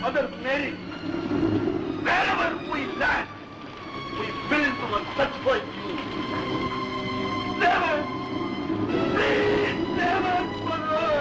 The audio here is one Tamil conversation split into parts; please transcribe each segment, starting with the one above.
Mother Mary, wherever we land, we build one such for you. Never, please, never, Mother.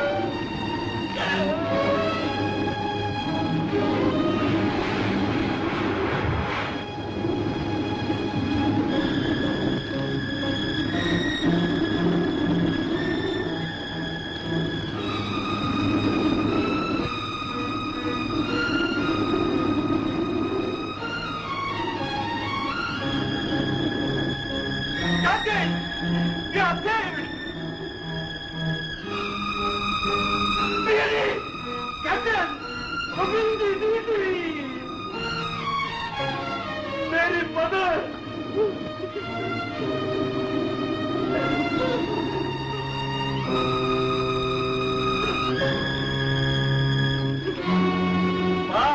Captain! Captain! Mary! Captain! Govindy, Didi! Mary, mother! Ma!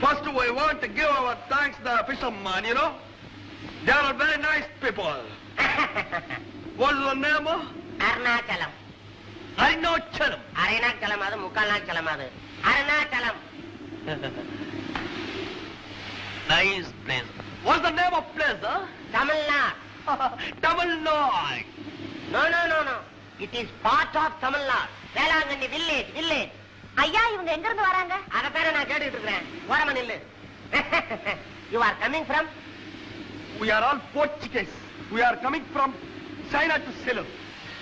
First, we want to give our thanks to the fishermen, you know. They are very nice people. What is the name? Arunachalam. Arunachalam. Arunachalam, adu Mukkalachalam adu. Arunachalam. Nice place. What's the name of place, huh? Tamil Nadu. Tamil Nadu. No. It is part of Tamil Nadu. Velangandi village. ஐயா இவங்க எங்க இருந்து வராங்க? அத பேர நான் கேட்டுட்டு இருக்கேன். ஓரமா நில்லு. You are coming from? We are all Portuguese. We are coming from China to Salem.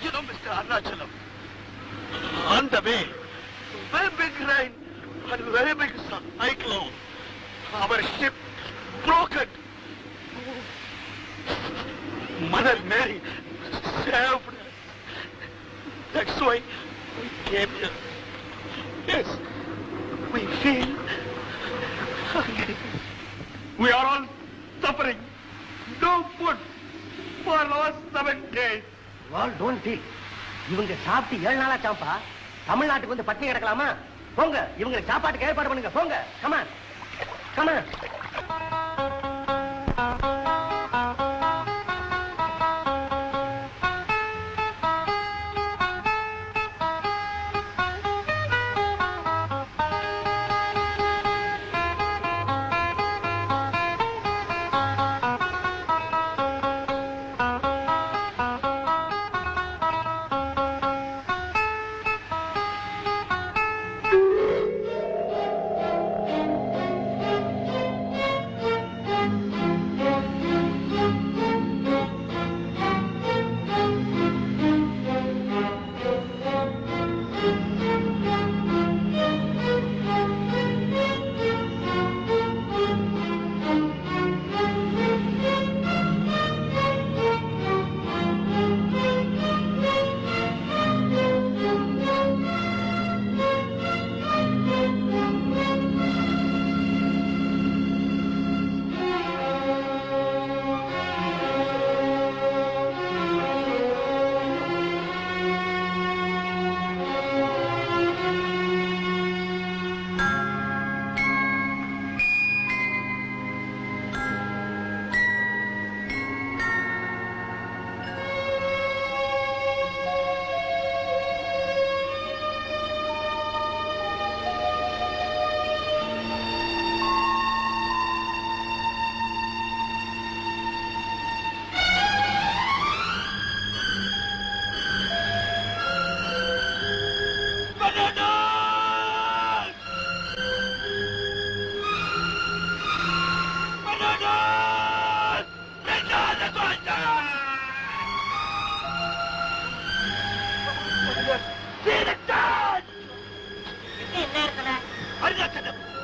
You know, Mr. Arunachalam, on the way, very big rain and very big cyclone. Our ship broken. Mother Mary saved us. That's why we came here. Yes, we feel hungry. We are all suffering. No food for last 7 days. All don't feel. இவங்க சாப்பிட்டு 7 நாளா சாம்பா. தமிழ்நாட்டுக்கு வந்து பட்டினி கிடக்கலாமா? போங்க, இவங்களுக்கு சாப்பாட்டுக்கு ஏற்பாடு பண்ணுங்க. போங்க. Come on.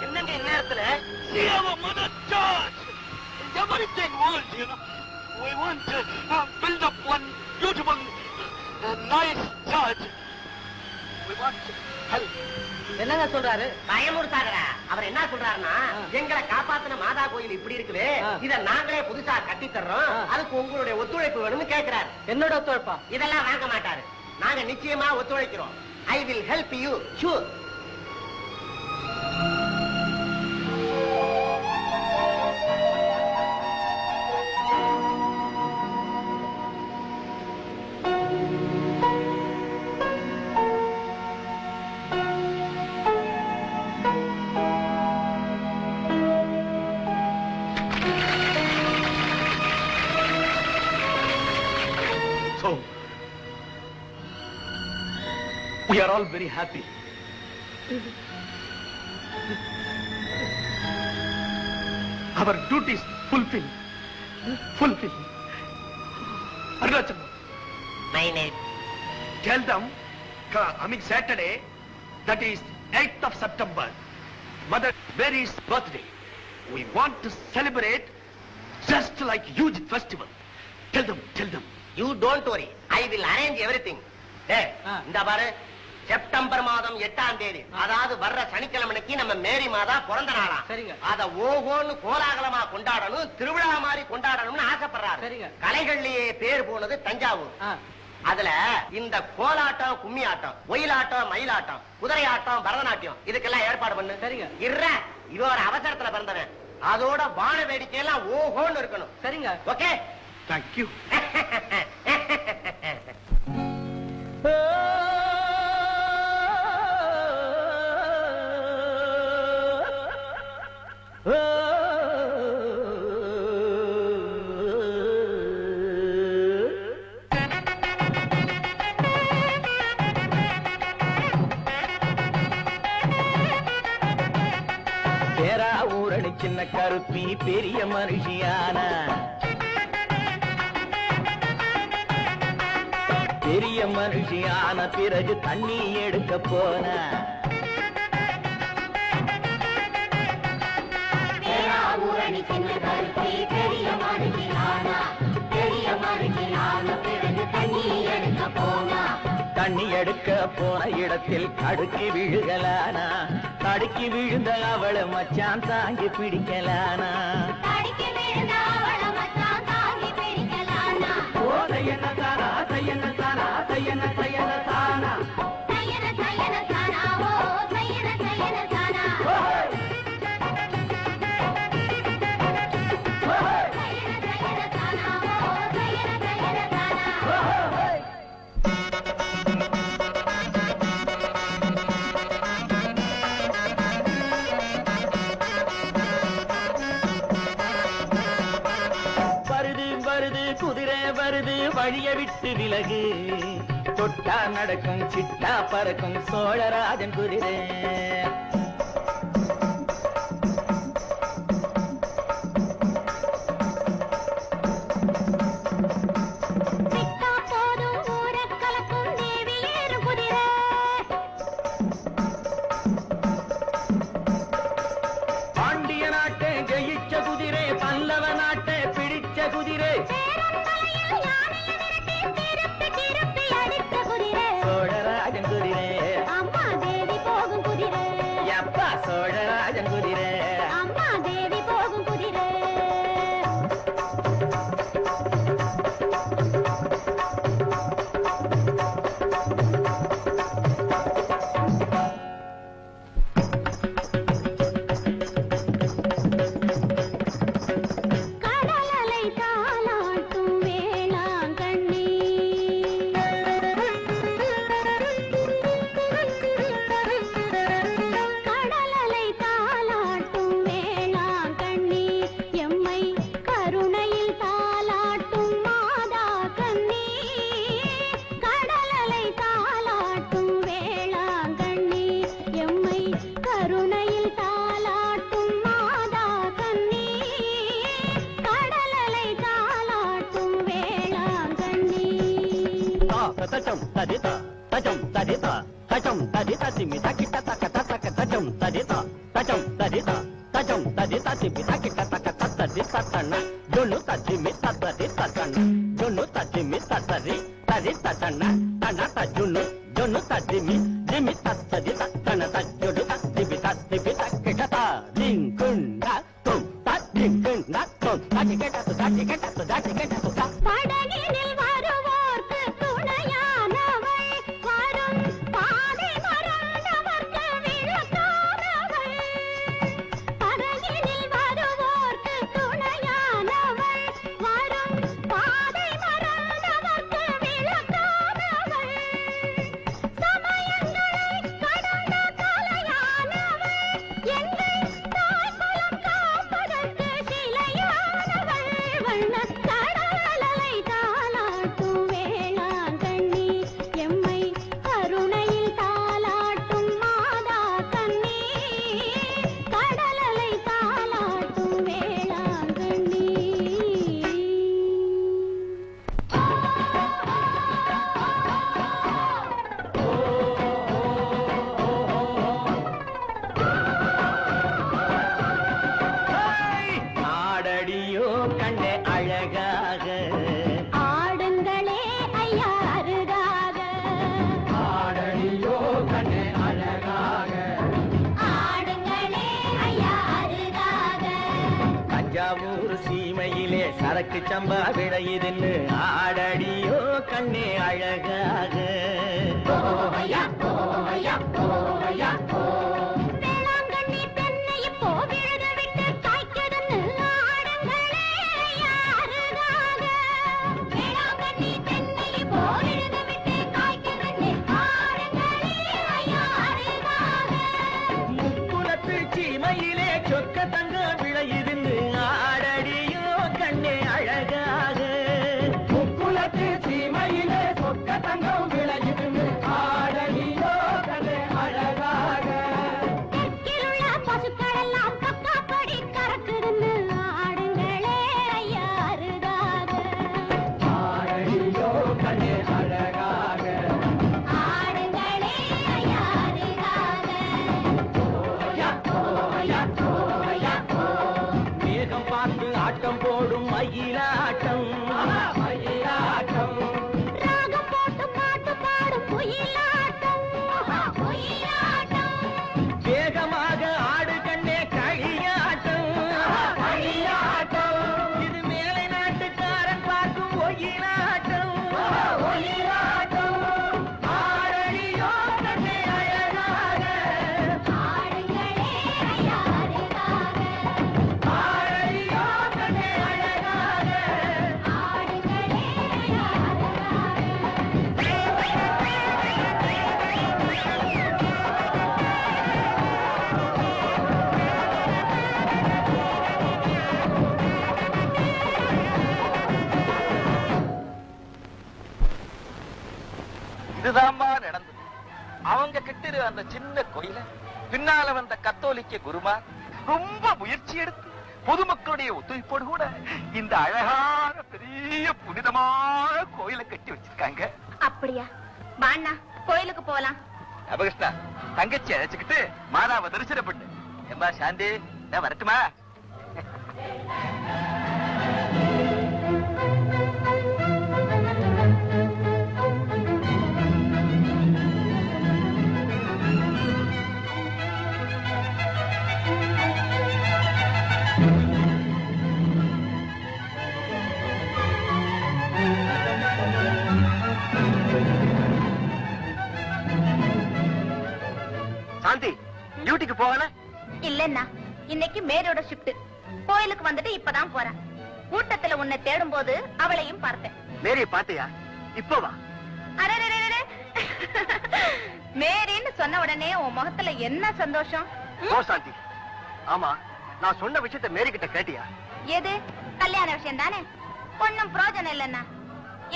என்னங்க இந்நேரத்துல everything world, you know. We want to build up one beautiful, nice church. We want to help. என்னங்க சொல்றாரு? பயமுறுத்தாதடா. அவர் என்ன சொல்றாருன்னா, எங்களை காப்பாத்தின மாதா கோயில் இப்படி இருக்குது, இத நாங்களே புதுசா கட்டி தர்றோம், அதுக்கு உங்களுடைய ஒத்துழைப்பு வேணும்னு கேக்குறாரு. என்னோட ஒத்துழைப்பா? இதெல்லாம் வாங்க மாட்டாரு. நாங்க நிச்சயமா ஒத்துழைக்கிறோம். I will help you, sure. We are all very happy. Our duties fulfilled. Arunachala. My name. Tell them, coming Saturday, that is 8th of September, Mother Mary's birthday. We want to celebrate just like huge festival. Tell them. You don't worry. I will arrange everything. Hey, இந்த பாரு, செப்டம்பர் மாதம் 8ஆம் தேதி, அதாவது வர்ற சனிக்கிழமைக்கு நம்ம மேரி மாதா பிறந்த நாளா. அத ஓஹோன்னு கோலாகலமா கொண்டாடணும், திருவிழா மாதிரி கொண்டாடணும்னு ஆசைப்படுறாரு. கலைகள்லயே பேர் போனது தஞ்சாவூர். அதுல இந்த கோலாட்டம், கும்மி ஆட்டம், ஒயிலாட்டம், மயிலாட்டம், குதிரை ஆட்டம், பரதநாட்டியம் இதுக்கெல்லாம் ஏற்பாடு பண்ணு. சரிங்க. இது ஒரு அவசரத்துல பிறந்தவன், அதோட வான வேடிக்கை எல்லாம் ஓஹோன்னு இருக்கணும். சரிங்க. ஓகே. Thank you. பேரா ஊரணி சின்ன கருப்பி பெரிய மனுஷியான பெரிய மனுஷியான பிறகு தண்ணி எடுக்க போன தண்ணி எடுக்க போன இடத்தில் தடுக்கி விழுகலானா, தடுக்கி விழுந்த அவளை மச்சான் தாங்கி பிடிக்கலானா. வழிய விட்டு விலகு, தொட்டா நடக்கும் சிட்டா பறக்கும் சோழராஜன் குதிரை. பாண்டிய நாட்டை ஜெயிச்ச குதிரை, பல்லவ நாட்டை பிடிச்ச குதிரை, சோழராஜன் குதிரை. அம்மா தேவி போகும் குதிரை, அப்பா சோழராஜன் குதிரை, அம்மா தேவி போகும் குதிரை. tajam tadita tajam tadita tajam tadita simi takita taka taka tajam tadita தஜம் தரிதா தஜம் தரிதா திபிதா கிட்ட தக்க தத்தரி தத்தன ஜொன்னு தஜிமி தத்தரி தத்தன ஜொன்னு தஜிமி தத்தரி தரி தத்தன தன தஜுன்னு ஜொன்னு தஜிமி ஜிமி தத்தரி தத்தன தஜொடு திபிதா திபிதா கிட்ட தா லிங்குண்டா தும் தஜிங்குண்டா தும் தஜிகேட்டா தஜிகேட்டா தஜிகேட்டா துதா படகினில் வருவோர்க்கு துணையானவள் வரும் பாதை மறந்தவர்க்கு விளக்கானவள் படகினில் வருவோர்க்கு துணையானவள் வரும் பாதை மறந்தவர்க்கு விளக்கானவள் சமயங்களை கடந்த கலையானவள் எங்கள் தாய்குலம் காப்பதற்கு சிலையானவள் வண்ணக் கடலலை தாலாட்டும் வேளாங்கண்ணி எம்மை கருணையில் தாலாட்டும் மாதா கண்ணி கடலலை தாலாட்டும் வேளாங்கண்ணி ஆடடியோ கண்ணே அழகாக ஆடுங்களே ஐயா அருகாக ஆடடியோ கண்ணே அழகாக ஆடுங்களே ஐயா அருகாக தஞ்சாவூர் சீமையிலே சரக்கு சம்பா விளையுதுன்னு ஆடடியோ கண்ணே அழகாக வேளாங்கண்ணி தென்னை இப்போ விழுது விட்டு காய்க்குதுன்னு ஆடுங்களே ஐயா அருகாக வேளாங்கண்ணி தென்னை இப்போ விழுது விட்டு காய்க்குதுன்னு ஆடுங்களே ஐயா அருகாக முக்குளத்து சீமையிலே சொக்க தங்க விளையுதுன்னு ஆடடியோ கண்ணே அழகாக முக்குளத்து சீமையிலே சொக்க தங்கம் விளையுதுன்னு ஆடடியோ கண்ணே அழகாக தெற்கிலுள்ள பசுக்களெல்லாம் கக்காப்படி கறக்குதுன்னு ஆடுங்களே ஐயா அருகாக ஆடடியோ கண்ணே அழகாக ஆடுங்களே ஐயா அருகாக மேகம் பார்த்து ஆட்டம் போடும் மயிலாட்டம் மயிலாட்டம் ராகம் போட்டு பாட்டு பாடும் குயிலாட்டம் குயிலாட்டம் வேகமாக ஆடு கண்ணே களியாட்டம் களியாட்டம் இது மேலை நாட்டுக்காரன் பார்க்கும் ஒயிலாட்டம் ஒயிலாட்டம் ஆடடியோ கண்ணே அழகாக ஆடுங்களே ஐயா அருகாக ஆடடியோ கண்ணே அழகாக ஆடுங்களே ஐயா இதுதான்பா நடந்தது. அவங்க கிட்ட அந்த சின்ன கோயில பின்னால வந்த கத்தோலிக்க குருமார் ரொம்ப முயற்சி எடுத்து பொதுமக்களுடைய ஒத்துழைப்போடு கூட இந்த அழகான பெரிய புனிதமான கோயிலை கட்டி வச்சிருக்காங்க. அப்படியா? வாண்ணா கோயிலுக்கு போலாம். அபகிருஷ்ணா, தங்கச்சி அழைச்சுக்கிட்டு மாதாவை தரிசனம் பண்ணு. எம்மா சாந்தி, நான் வரட்டுமா? சாந்தி, டியூட்டிக்கு போகல? இல்லன்னா இன்னைக்கு மேரியோட ஷிஃப்ட். கோயிலுக்கு வந்துட்டு இப்பதான் போறேன். கூட்டத்துல உன்னை தேடும் போது அவளையும் பார்த்தேன். மேரியை பாத்தியா? இப்போ வா. அரரரரரே. மேரின்னு சொன்ன உடனே உன் முகத்துல என்ன சந்தோஷம்? ஓ சாந்தி, ஆமா, நான் சொன்ன விஷயத்தை மேரி கிட்ட கேட்டியா? எது? கல்யாண விஷயம் தானே. ஒன்னும் பிரயோஜனம் இல்லன்னா.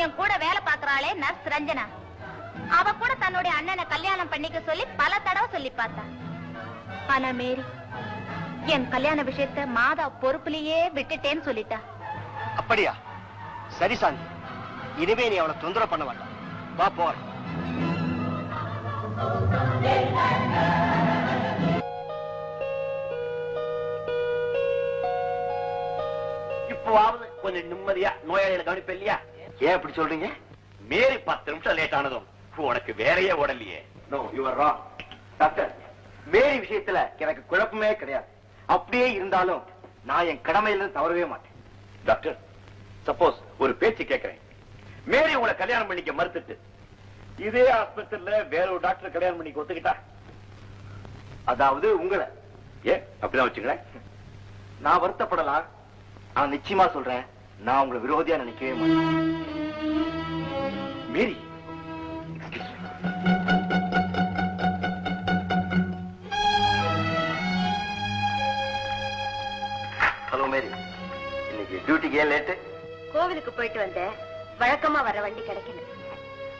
என் கூட வேலை பாக்குறாளே நர்ஸ் ரஞ்சனா, அவ கூட தன்னுடைய அண்ணனை கல்யாணம் பண்ணிக்க சொல்லி பல தடவை சொல்லி பார்த்தா. ஆனா மேரி என் கல்யாண விஷயத்தை மாதா பொறுப்புலயே விட்டுட்டேன்னு சொல்லிட்டா. அப்படியா? சரி சாந்தி, இனிமே நீ அவளை தொந்தரவு பண்ண வேண்டாம். வா போறேன். எப்பவாவது கொஞ்சம் நிம்மதியா நோயாளிகளை கவனிப்ப இல்லையா? ஏன் இப்படி சொல்றீங்க? மேரி 10 நிமிஷம் லேட் ஆனதும் உனக்கு வேறையே ஓடலையே. No, you are wrong doctor. Mary விஷயத்துல எனக்கு குழப்பமே கிடையாது. அப்படியே இருந்தாலும் நான் என் கடமையில தவறவே மாட்டேன். டாக்டர், சப்போஸ் ஒரு பேச்சு கேட்கிறேன். மேரி உங்களை கல்யாணம் பண்ணிக்க மறுத்துட்டு இதே ஆஸ்பத்திரியில வேற ஒரு டாக்டர் கல்யாணம் பண்ணிக்க ஒத்துக்கிட்டா, அதாவது உங்களை, ஏன் அப்படிதான் வச்சுங்களேன், நான் வருத்தப்படலாம். நான் நிச்சயமா சொல்றேன், நான் உங்களை விரோதியா நினைக்கவே மாட்டேன். மேரி, ஹலோ மேரி, இன்னைக்கு டியூட்டிக்கு ஏன் லேட்டு? கோவிலுக்கு போயிட்டு வந்தேன். வழக்கமா வர வண்டி கிடைக்கல.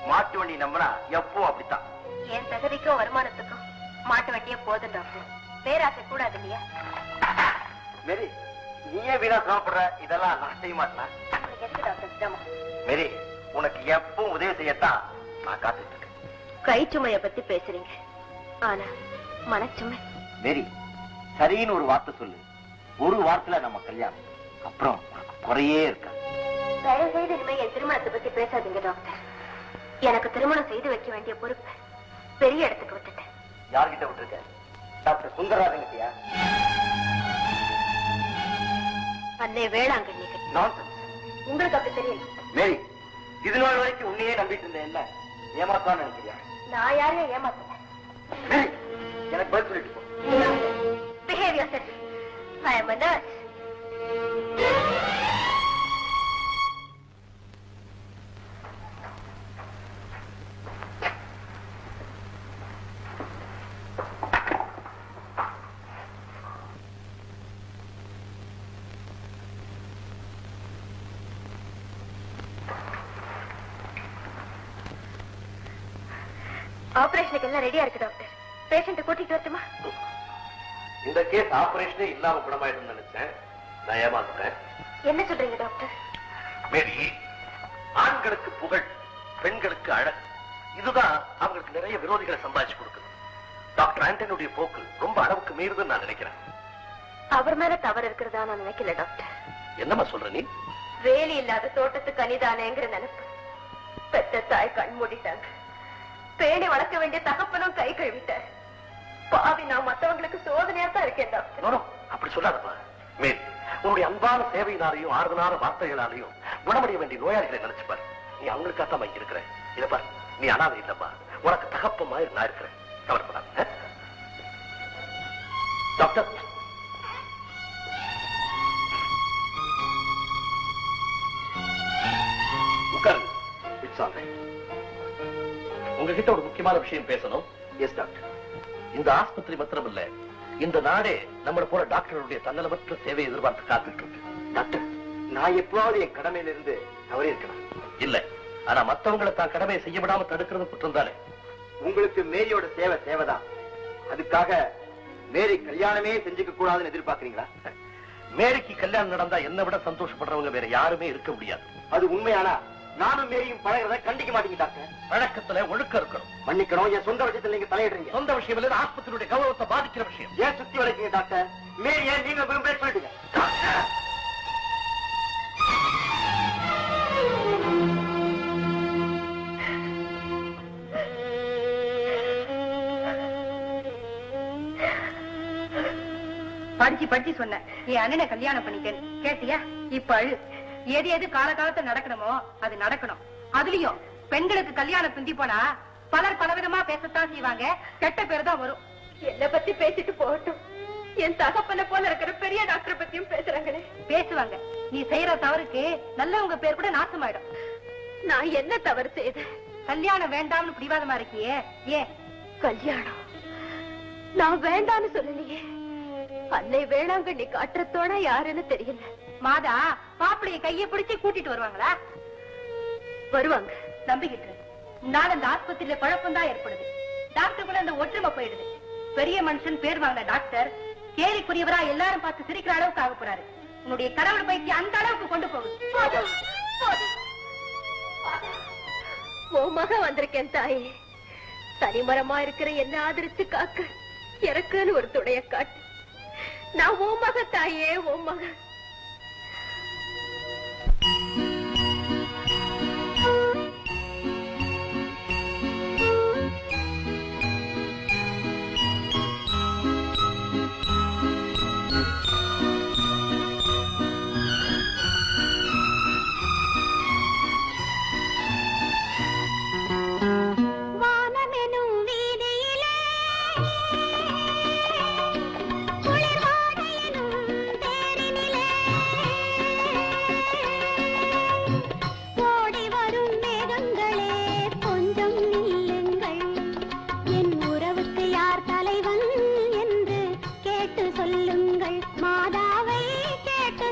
மாட்டு வண்டி நம்பினா எப்போ அப்படித்தான். என் தகுதிக்கும் வருமானத்துக்கும் மாட்டு வண்டியே போதும் டாக்டர். பேராசை கூடாது இல்லையா? மேரி, நீ ஏன் வீணா சிரமப்படுற? இதெல்லாம் நான் செய்ய மாட்டேன். உங்களுக்கு எதுக்கு டாக்டர் சிரமம்? மேரி, உனக்கு எப்பவும் உதவி செய்யத்தான் நான் காத்துட்டு இருக்கேன். கை சுமைய பத்தி பேசுறீங்க, ஆனா மனச்சுமை. மேரி, சரின்னு ஒரு வார்த்தை சொல்லு. ஒரு வாரத்துல நம்ம கல்யாணம், அப்புறம் குறையே இருக்கா. தயவு செய்து இனிமே என் திருமணத்தை பத்தி பேசாதீங்க டாக்டர். எனக்கு திருமணம் செய்து வைக்க வேண்டிய பொறுப்பு பெரிய இடத்துக்கு விட்டுட்டேன். யார்கிட்ட விட்டுருக்க? டாக்டர் சுந்தரராஜன் கிட்டயா? அன்னை வேளாங்கண்ணி. நான்சென்ஸ். உங்களுக்கு அப்படி தெரியல. மேரி, இது நாள் வரைக்கும் உன்னையே நம்பிட்டு இருந்தேன். என்ன ஏமாத்தான் நினைக்கிறியா? நான் யாரையும் ஏமாத்தல. மேரி, எனக்கு பதில் சொல்லிட்டு போ. Behave yourself. I am a nurse. ஆபரேஷனுக்கு எல்லாம் ரெடியா இருக்கு டாக்டர். பேஷண்ட கூட்டிட்டு வரட்டுமா? இந்த கேஸ் ஆபரேஷனே இல்லாம குணமாயிடும் நினைச்சேன். நான் ஏமாத்துறேன். என்ன சொல்றீங்க டாக்டர்? மேரி, ஆண்களுக்கு புகழ், பெண்களுக்கு அழகு, இதுதான் அவங்களுக்கு நிறைய விரோதிகளை சம்பாதிச்சு கொடுக்குது. டாக்டர் ஆண்டனுடைய போக்கு ரொம்ப அளவுக்கு மீறுதுன்னு நான் நினைக்கிறேன். அவர் மேல தவறு இருக்கிறதா நான் நினைக்கல டாக்டர். என்னமா சொல்ற நீ? வேலி இல்லாத தோட்டத்துக்கு கனிதானேங்கிற நினைப்பு. பெத்த தாய் கண் மூடிட்டாங்க. பேணி வளர்க்க வேண்டிய தகப்பனும் கை கழுவிட்டார். பாவி, நான் மத்தவங்களுக்கு சோதனையா தான் இருக்கேன் டாக்டர். அப்படி சொல்லாதப்பா. மேரி, உன்னுடைய அன்பான சேவையினாலையும் ஆறுதலான வார்த்தைகளாலையும் குணமடைய வேண்டிய நோயாளிகளை நினைச்சுப்பாரு. நீ அவங்களுக்காக வாங்கி இருக்கிற. இத பாரு, நீ அனாதை இல்லப்பா. உனக்கு தகப்ப மாதிரி நான் இருக்கிறேன். கவலைப்படாத டாக்டர். உட்காருங்க. It's all right. உங்ககிட்ட ஒரு முக்கியமான விஷயம் பேசணும். Yes doctor. இந்த ஆஸ்பத்திரி மாத்திரம் இல்ல, இந்த நாடே நம்மள போற டாக்டருடைய தன்னலமற்ற சேவையை எதிர்பார்த்து காத்துட்டு இருக்கு. டாக்டர், நான் எப்பவாவது என் கடமையில இருந்து தவறி இருக்கிறேன் இல்ல. ஆனா மத்தவங்களை தான் கடமையை செய்ய விடாம தடுக்கிறது குற்றம் தானே. உங்களுக்கு மேரியோட சேவை தேவைதான். அதுக்காக மேரி கல்யாணமே செஞ்சுக்க கூடாதுன்னு எதிர்பார்க்கறீங்களா? மேரிக்கு கல்யாணம் நடந்தா என்னை விட சந்தோஷப்படுறவங்க வேற யாருமே இருக்க முடியாது. அது உண்மையானா நானும் மேரியும் பழகிறத கண்டிக்க மாட்டீங்க டாக்டர். பழக்கத்துல ஒழுக்கம் இருக்கணும். மன்னிக்கணும், என் சொந்த விஷயத்துல நீங்க தலையிடுறீங்க. சொந்த விஷயம் இல்ல, ஆஸ்பத்திரியுடைய கௌரவத்தை பாதிக்கிற விஷயம். ஏன் சுத்தி வளைக்கீங்க டாக்டர்? மேரியை நீங்க விரும்ப சொல்லிட்டீங்க டாக்டர். படிச்சு படிச்சு சொன்ன என் அண்ணனை கல்யாணம் பண்ணிட்டேன் கேட்டியா? இப்ப அழு. எது எது காலகாலத்துல நடக்கணுமோ அது நடக்கணும். அதுலயும் பெண்களுக்கு கல்யாணம் பிந்தி போனா பலர் பலவிதமா பேசத்தான் செய்வாங்க. கெட்ட பேர் தான் வரும். என்ன பத்தி பேசிட்டு போகட்டும். என் தகப்பன போல இருக்கிற பெரிய டாக்டர் பத்தியும் பேசுறாங்களே. பேசுவாங்க. நீ செய்யற தவறுக்கு நல்லவங்க பேர் கூட நாசமாயிடும். நான் என்ன தவறு செய்தேன்? கல்யாணம் வேண்டாம்னு பிடிவாதமா இருக்கியே, ஏன்? கல்யாணம் நான் வேண்டான்னு சொல்லலையே. அன்னை வேளாங்கண்ணி காட்டுறதோட யாருன்னு தெரியல. மாதா மாப்பிளைய கையை பிடிச்சு கூட்டிட்டு வருவாங்களா? வருவாங்க. நம்பிக்கிட்டு நாள் அந்த ஆஸ்பத்திரியில குழப்பம் தான் ஏற்படுது. டாக்டருக்குள்ள அந்த ஒற்றுமை போயிடுது. பெரிய மனுஷன் பேர் வாங்க டாக்டர் கேலிக்குரியவரா எல்லாரும் பார்த்து சிரிக்கிற அளவுக்கு ஆக போறாரு. உன்னுடைய கடவுள் பைக்கு அந்த அளவுக்கு கொண்டு போகுது. உன் மகன் வந்திருக்கேன் தாயே. தனிமரமா இருக்கிற என்ன ஆதரிச்சு காக்க எனக்குன்னு ஒரு துணைய காட்டு. நான் உன் மக தாயே, உன் மக.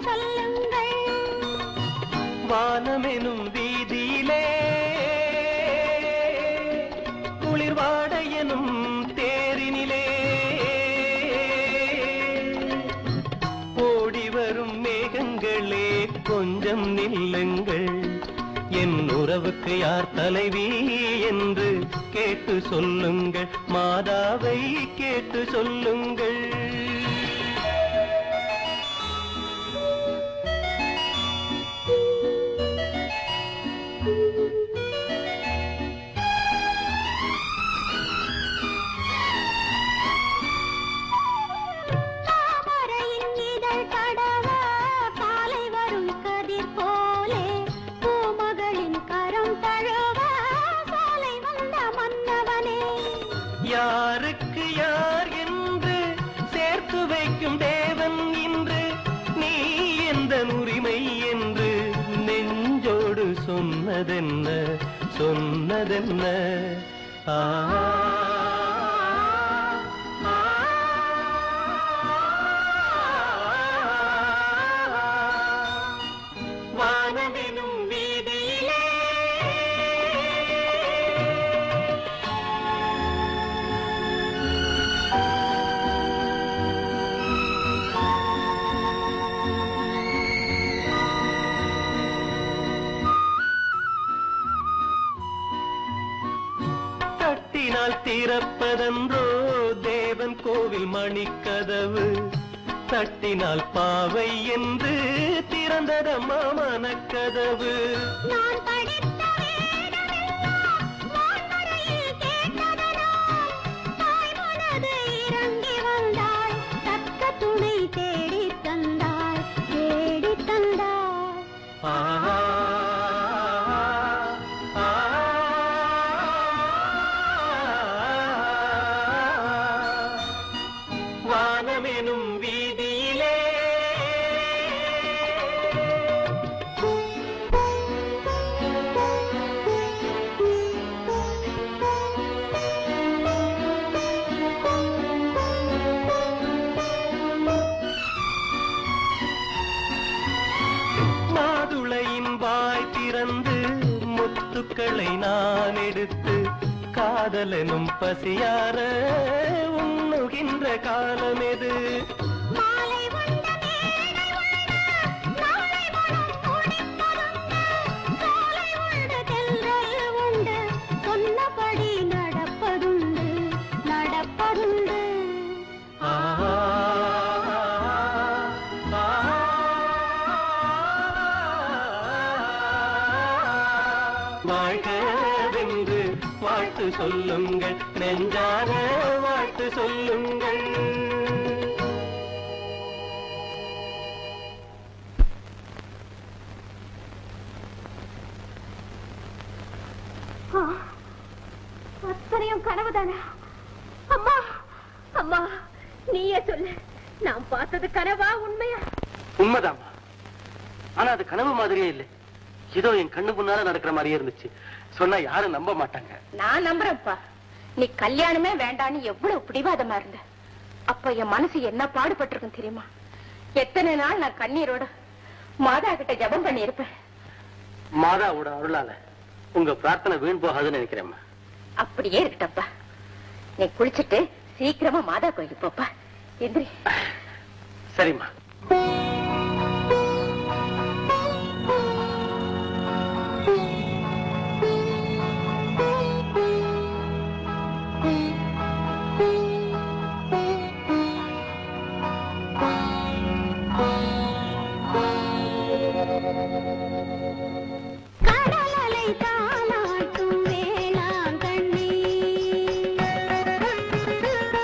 சொல்லுங்கள். வானமெனும் வீதியிலே குளிர்வாடையனும் தேரினிலே ஓடி வரும் மேகங்களே கொஞ்சம் நில்லுங்கள். என் உறவுக்கு யார் தலைவி என்று கேட்டு சொல்லுங்கள். மாதாவை கேட்டு சொல்லுங்கள். யாருக்கு யார் என்று சேர்த்து வைக்கும் தேவன் இன்று நீ எந்த உரிமை என்று நெஞ்சோடு சொன்னதென்ன சொன்னதென்ன. வானமெனும் வீதியிலே தட்டினால் திறப்பதென்றோ தேவன் கோவில் மணிக்கதவு. தட்டினால் பாவை என்று திறந்ததம்மா மனக்கதவு. நான் படித்த வேதமெல்லாம் வான்வரையில் கேட்டதனால் தாய் மனது இறங்கி வந்தாள். தக்க துணை தேடி தந்தாள் தேடி தந்தாள். வானமெனும் வீதியிலே மாதுளையின் வாய் திறந்து முத்துக்களை நான் எடுத்து காதலனும் பசியார உண்ணுகின்ற காலம் எது? மாலை உண்ட மேடை உண்டு, நாளை வரும் துடிப்பதுண்டு, சோலை உண்டு, தென்றல் உண்டு, சொன்னபடி நடப்பதுண்டு நடப்பதுண்டு. வாழ்கவென்று வாழ்த்து சொல்லுங்கள், நெஞ்சார வாழ்த்து சொல்லுங்கள். அத்தனையும் கனவுதானா? அம்மா அம்மா நீயே சொல்லு, நான் பார்த்தது கனவா உண்மையா? உண்மைதாம்மா. ஆனா அது கனவு மாதிரியே இல்லை. ஏதோ என் கண்ணு முன்னால நடக்கிற மாதிரியே இருந்துச்சு. சொன்னா யாரும் நம்ப மாட்டாங்க. நான் நம்புறேன்ப்பா. நீ கல்யாணமே வேண்டான்னு எவ்வளவு பிடிவாதமா இருந்த. அப்ப என் மனசு என்ன பாடுபட்டிருக்கும் தெரியுமா? எத்தனை நாள் நான் கண்ணீரோட மாதா கிட்ட ஜபம் பண்ணி இருப்பேன். மாதாவோட அருளால உங்க பிரார்த்தனை வீண் போகாதுன்னு நினைக்கிறேம்மா. அப்படியே இருக்கட்டப்பா. நீ குளிச்சுட்டு சீக்கிரமா மாதா கோயிலுக்கு போப்பா. எந்திரி. சரிம்மா. கடலலை தாலாட்டும் வேளாங்கண்ணி, கடலலை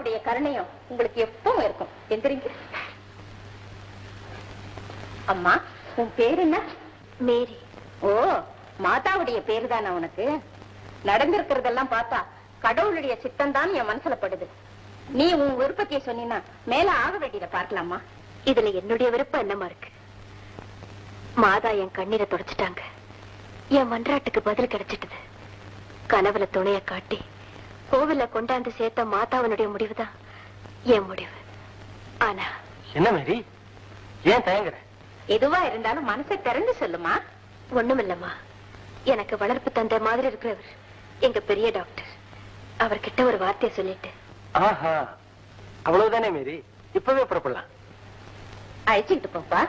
மாதாவுடைய கருணையும் உங்களுக்கு எப்பவும் இருக்கும். எந்திரிங்க. அம்மா, உன் பேர் என்ன? மேரி. ஓ, மாதாவுடைய பேரு தானே உனக்கு? நடந்திருக்கிறதெல்லாம் பார்த்தா கடவுளுடைய சித்தம் தான் என் மனசுல படுது. நீ உன் விருப்பத்தைய சொன்னீன்னா மேல ஆக வேண்டியதை பார்க்கலாமா? இதுல என்னுடைய விருப்பம் என்னமா இருக்கு? மாதா என் கண்ணீரை தொடச்சிட்டாங்க. என் மன்றாட்டுக்கு பதில் கிடைச்சிட்டது. கனவுல துணைய காட்டி கோவில கொண்டாந்து சேர்த்த மாதாவனுடைய முடிவுதான் என் முடிவு. ஆனா என்ன மேரி, ஏன் தயங்குற? எதுவா இருந்தாலும் மனசை திறந்து சொல்லுமா. ஒண்ணுமில்லம்மா, எனக்கு வளர்ப்பு தந்தை மாதிரி இருக்கிறவர் எங்க பெரிய டாக்டர். அவர்கிட்ட ஒரு வார்த்தையை சொல்லிட்டு. ஆஹா, அவ்வளவுதானே மேரி, இப்பவே புறப்படலாம். அழைச்சிட்டு போப்பா.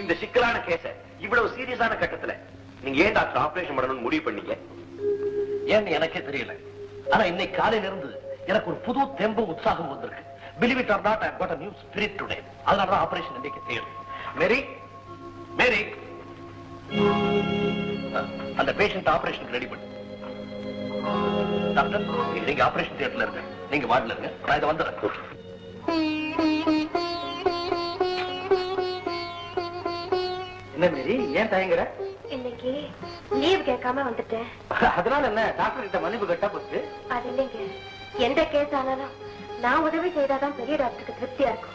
இந்த சிக்கலான கேஸ இவ்வளவு சீரியஸான கட்டத்துல நீங்க ஏன் டாக்டர் ஆபரேஷன் பண்ணணும்னு முடிவு பண்ணீங்க? ஏன்னு எனக்கே தெரியல. ஆனா இன்னைக்கு காலையில இருந்து எனக்கு ஒரு புது தெம்பு உற்சாகம் வந்திருக்கு. Believe it or not, I've got a new spirit today. அதனாலதான் ஆபரேஷன் இன்னைக்கு செய்யணும். மேரி, மேரி, அந்த பேஷண்ட் ஆபரேஷன் ரெடி பண்ணு. டாக்டர், நீங்க ஆபரேஷன் தியேட்டர்ல இருங்க, நீங்க வார்டுல இருங்க, நான் இதை வந்துடுறேன். என்ன மேரி, ஏன் தயங்குற? இன்னைக்கு லீவ் கேட்காம வந்துட்டேன். அதனால என்ன, டாக்டர் கிட்ட மன்னிப்பு கட்டா போச்சு. அது இல்லைங்க, எந்த கேஸ் ஆனாலும் நான் உதவி செய்தாதான் பெரிய டாக்டருக்கு திருப்தியா இருக்கும்.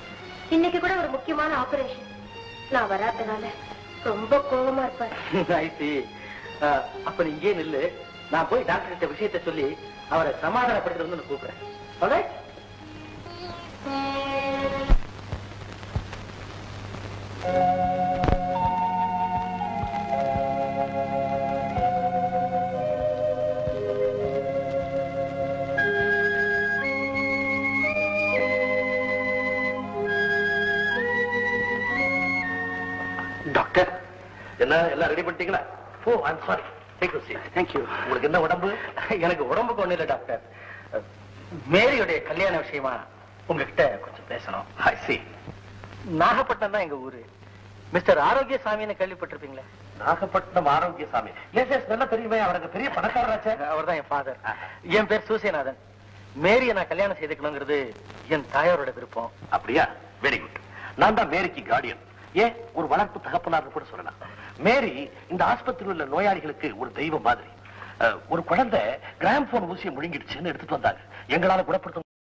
இன்னைக்கு கூட ஒரு முக்கியமான ஆபரேஷன். நான் வராதனால ரொம்ப கோபமா இருப்பாரு. அப்ப நீ இங்கே நில்லு, நான் போய் டாக்டர் கிட்ட விஷயத்தை சொல்லி அவரை சமாதானப்படுத்துறது கூப்பிடுறேன். Alright? டாக்டர், என்ன எல்லாம் ரெடி பண்ணிட்டீங்களா? Oh, I'm sorry. Take you seat. Thank you. உங்களுக்கு என்ன உடம்பு? எனக்கு உடம்புக்கு ஒண்ணு இல்ல டாக்டர். மேரியுடைய கல்யாண விஷயமா உங்ககிட்ட கொஞ்சம் பேசணும். ஐ see. நாகப்பட்டினம் தான் எங்க ஊரு. மிஸ்டர் ஆரோக்கியசாமின்னு கேள்விப்பட்டிருப்பீங்களே? நாகப்பட்டினம் ஆரோக்கியசாமி. எஸ் எஸ், நல்லா தெரியுமே, அவருக்கு பெரிய பணக்காரராச்சே. அவர் தான் என் ஃபாதர். என் பேர் சூசியநாதன். மேரியை நான் கல்யாணம் செய்துக்கணுங்கிறது என் தாயாரோட விருப்பம். அப்படியா? Very good. நான் தான் மேரிக்கு கார்டியன். ஏன், ஒரு வளர்ப்பு தகப்பனார் கூட சொல்லலாம். மேரி இந்த ஆஸ்பத்திரியில் உள்ள நோயாளிகளுக்கு ஒரு தெய்வம் மாதிரி. ஒரு குழந்தை கிராம்ஃபோன் ஊசியை முழுங்கிடுச்சுன்னு எடுத்துட்டு வந்தாங்க. எங்களால குணப்படுத்த